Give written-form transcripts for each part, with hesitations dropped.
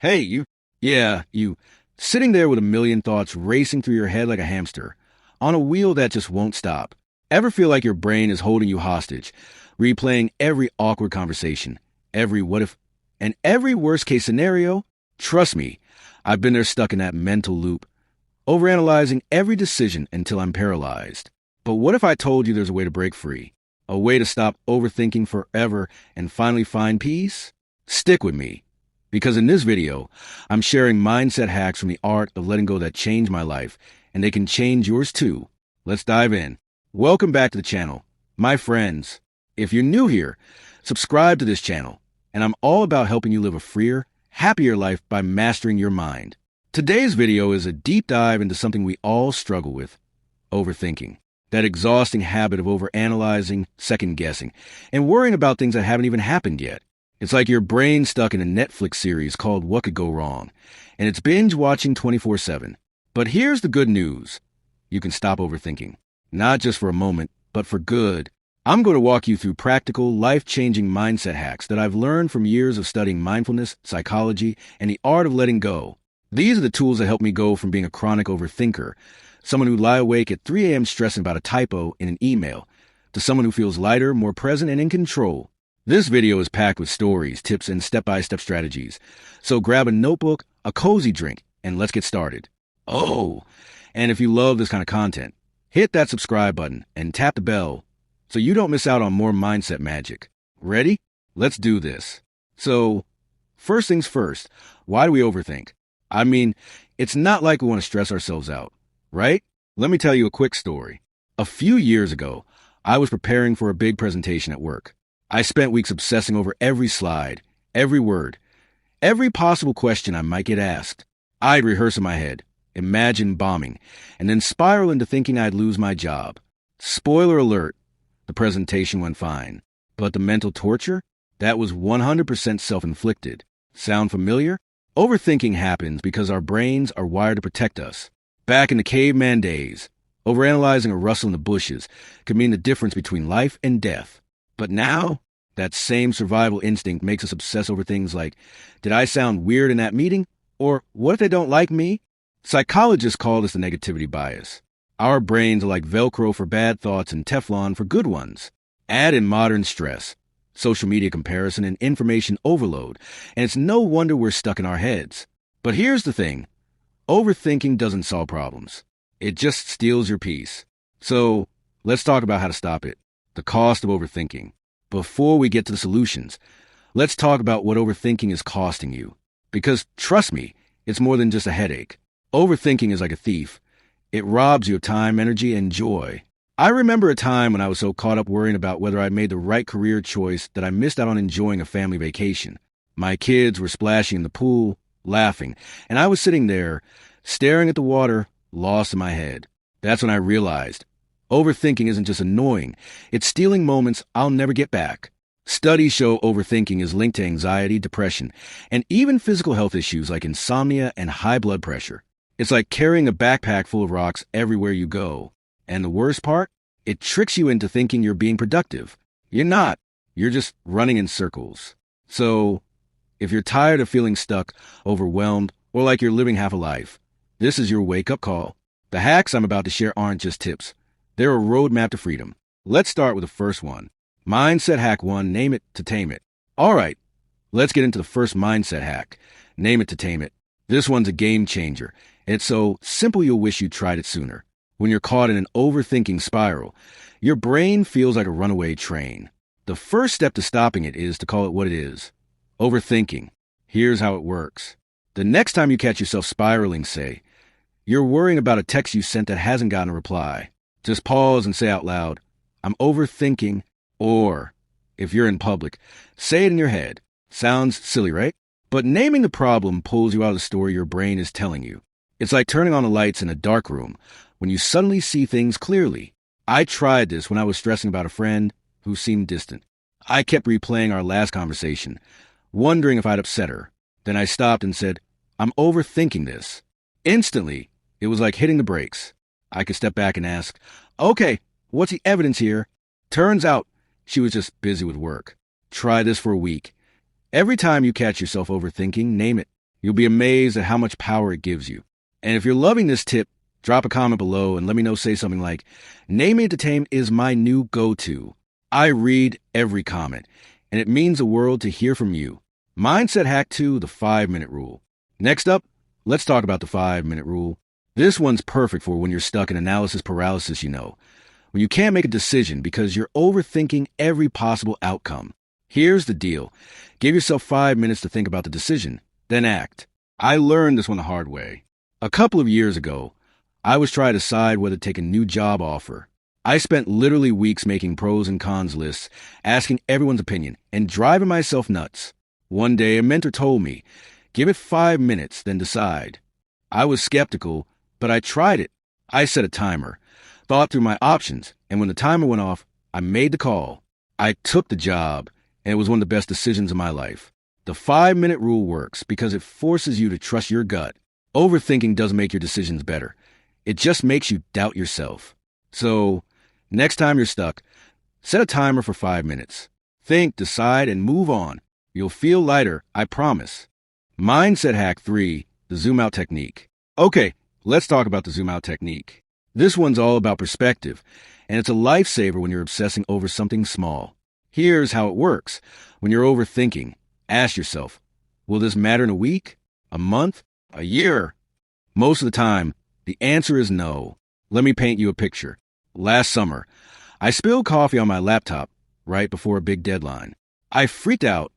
Hey, you. Yeah, you. Sitting there with a million thoughts racing through your head like a hamster, on a wheel that just won't stop. Ever feel like your brain is holding you hostage, replaying every awkward conversation, every what if, and every worst case scenario? Trust me, I've been there stuck in that mental loop, overanalyzing every decision until I'm paralyzed. But what if I told you there's a way to break free? A way to stop overthinking forever and finally find peace? Stick with me. Because in this video, I'm sharing mindset hacks from the art of letting go that changed my life, and they can change yours too. Let's dive in. Welcome back to the channel. My friends, if you're new here, subscribe to this channel, and I'm all about helping you live a freer, happier life by mastering your mind. Today's video is a deep dive into something we all struggle with, overthinking. That exhausting habit of overanalyzing, second-guessing, and worrying about things that haven't even happened yet. It's like your brain stuck in a Netflix series called What Could Go Wrong, and it's binge-watching 24/7. But here's the good news. You can stop overthinking. Not just for a moment, but for good. I'm going to walk you through practical, life-changing mindset hacks that I've learned from years of studying mindfulness, psychology, and the art of letting go. These are the tools that help me go from being a chronic overthinker, someone who lie awake at 3 a.m. stressing about a typo in an email, to someone who feels lighter, more present, and in control. This video is packed with stories, tips, and step-by-step strategies. So grab a notebook, a cozy drink, and let's get started. Oh, and if you love this kind of content, hit that subscribe button and tap the bell so you don't miss out on more mindset magic. Ready? Let's do this. So, first things first, why do we overthink? I mean, it's not like we want to stress ourselves out, right? Let me tell you a quick story. A few years ago, I was preparing for a big presentation at work. I spent weeks obsessing over every slide, every word, every possible question I might get asked. I'd rehearse in my head, imagine bombing, and then spiral into thinking I'd lose my job. Spoiler alert, the presentation went fine. But the mental torture? That was 100% self-inflicted. Sound familiar? Overthinking happens because our brains are wired to protect us. Back in the caveman days, overanalyzing a rustle in the bushes could mean the difference between life and death. But now, that same survival instinct makes us obsess over things like, did I sound weird in that meeting? Or what if they don't like me? Psychologists call this the negativity bias. Our brains are like Velcro for bad thoughts and Teflon for good ones. Add in modern stress, social media comparison, and information overload, and it's no wonder we're stuck in our heads. But here's the thing. Overthinking doesn't solve problems. It just steals your peace. So, let's talk about how to stop it. The cost of overthinking. Before we get to the solutions, let's talk about what overthinking is costing you. Because, trust me, it's more than just a headache. Overthinking is like a thief. It robs you of time, energy, and joy. I remember a time when I was so caught up worrying about whether I made the right career choice that I missed out on enjoying a family vacation. My kids were splashing in the pool, laughing, and I was sitting there, staring at the water, lost in my head. That's when I realized overthinking isn't just annoying, it's stealing moments I'll never get back. Studies show overthinking is linked to anxiety, depression, and even physical health issues like insomnia and high blood pressure. It's like carrying a backpack full of rocks everywhere you go. And the worst part? It tricks you into thinking you're being productive. You're not. You're just running in circles. So, if you're tired of feeling stuck, overwhelmed, or like you're living half a life, this is your wake-up call. The hacks I'm about to share aren't just tips. They're a roadmap to freedom. Let's start with the first one. Mindset hack 1, name it to tame it. All right, let's get into the first mindset hack. Name it to tame it. This one's a game changer. It's so simple you'll wish you'd tried it sooner. When you're caught in an overthinking spiral, your brain feels like a runaway train. The first step to stopping it is to call it what it is. Overthinking. Here's how it works. The next time you catch yourself spiraling, say, you're worrying about a text you sent that hasn't gotten a reply. Just pause and say out loud, I'm overthinking, or, if you're in public, say it in your head. Sounds silly, right? But naming the problem pulls you out of the story your brain is telling you. It's like turning on the lights in a dark room when you suddenly see things clearly. I tried this when I was stressing about a friend who seemed distant. I kept replaying our last conversation, wondering if I'd upset her. Then I stopped and said, I'm overthinking this. Instantly, it was like hitting the brakes. I could step back and ask, okay, what's the evidence here? Turns out she was just busy with work. Try this for a week. Every time you catch yourself overthinking, name it. You'll be amazed at how much power it gives you. And if you're loving this tip, drop a comment below and let me know. Say something like, naming entertainment is my new go-to. I read every comment, and it means the world to hear from you. Mindset hack 2, the 5-minute rule. Next up, let's talk about the 5-minute rule. This one's perfect for when you're stuck in analysis paralysis, when you can't make a decision because you're overthinking every possible outcome. Here's the deal. Give yourself 5 minutes to think about the decision, then act. I learned this one the hard way. A couple of years ago, I was trying to decide whether to take a new job offer. I spent literally weeks making pros and cons lists, asking everyone's opinion, and driving myself nuts. One day, a mentor told me, give it 5 minutes, then decide. I was skeptical, but I tried it. I set a timer, thought through my options, and when the timer went off, I made the call. I took the job, and it was one of the best decisions of my life. The 5-minute rule works because it forces you to trust your gut. Overthinking doesn't make your decisions better. It just makes you doubt yourself. So, next time you're stuck, set a timer for 5 minutes. Think, decide, and move on. You'll feel lighter, I promise. Mindset hack 3, the zoom out technique. Okay, let's talk about the zoom out technique. This one's all about perspective, and it's a lifesaver when you're obsessing over something small. Here's how it works. When you're overthinking, ask yourself, will this matter in a week, a month, a year? Most of the time, the answer is no. Let me paint you a picture. Last summer, I spilled coffee on my laptop right before a big deadline. I freaked out,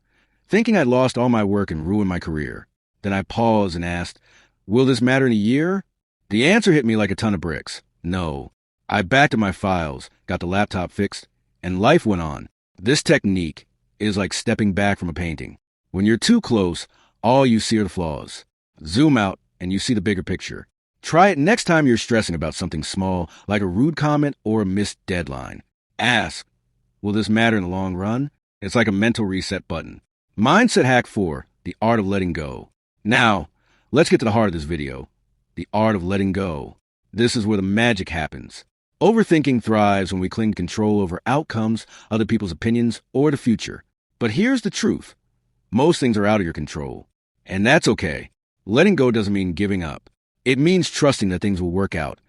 thinking I'd lost all my work and ruined my career. Then I paused and asked, will this matter in a year? The answer hit me like a ton of bricks. No. I backed up my files, got the laptop fixed, and life went on. This technique is like stepping back from a painting. When you're too close, all you see are the flaws. Zoom out and you see the bigger picture. Try it next time you're stressing about something small, like a rude comment or a missed deadline. Ask, will this matter in the long run? It's like a mental reset button. Mindset hack 4, the art of letting go. Now, let's get to the heart of this video. The art of letting go. This is where the magic happens. Overthinking thrives when we cling to control over outcomes, other people's opinions, or the future. But here's the truth. Most things are out of your control. And that's okay. Letting go doesn't mean giving up. It means trusting that things will work out,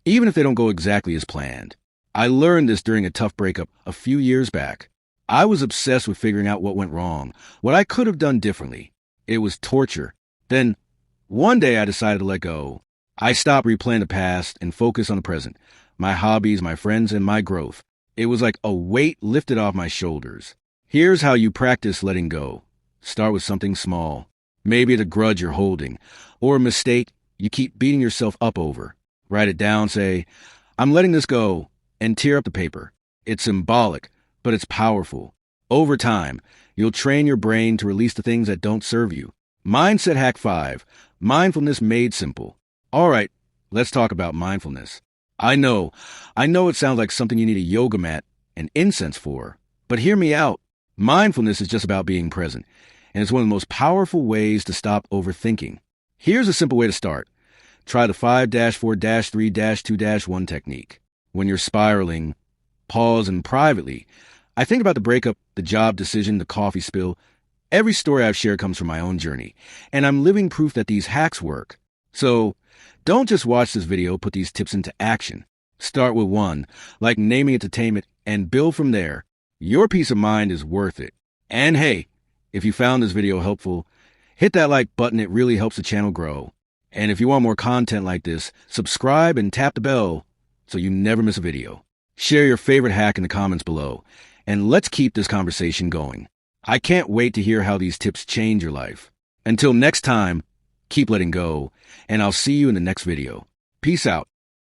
even if they don't go exactly as planned. I learned this during a tough breakup a few years back. I was obsessed with figuring out what went wrong, what I could have done differently. It was torture. Then, one day I decided to let go. I stopped replaying the past and focused on the present, my hobbies, my friends, and my growth. It was like a weight lifted off my shoulders. Here's how you practice letting go. Start with something small. Maybe the grudge you're holding, or a mistake you keep beating yourself up over. Write it down, say, I'm letting this go, and tear up the paper. It's symbolic, but it's powerful. Over time, you'll train your brain to release the things that don't serve you. Mindset hack 5, mindfulness made simple. All right, let's talk about mindfulness. I know it sounds like something you need a yoga mat and incense for, but hear me out. Mindfulness is just about being present, and it's one of the most powerful ways to stop overthinking. Here's a simple way to start. Try the 5-4-3-2-1 technique. When you're spiraling, pause and privately. I think about the breakup, the job decision, the coffee spill. Every story I've shared comes from my own journey, and I'm living proof that these hacks work. So, don't just watch this video, put these tips into action. Start with one, like naming entertainment, and build from there. Your peace of mind is worth it. And hey, if you found this video helpful, hit that like button. It really helps the channel grow. And if you want more content like this, subscribe and tap the bell so you never miss a video. Share your favorite hack in the comments below, and let's keep this conversation going. I can't wait to hear how these tips change your life. Until next time, keep letting go, and I'll see you in the next video. Peace out.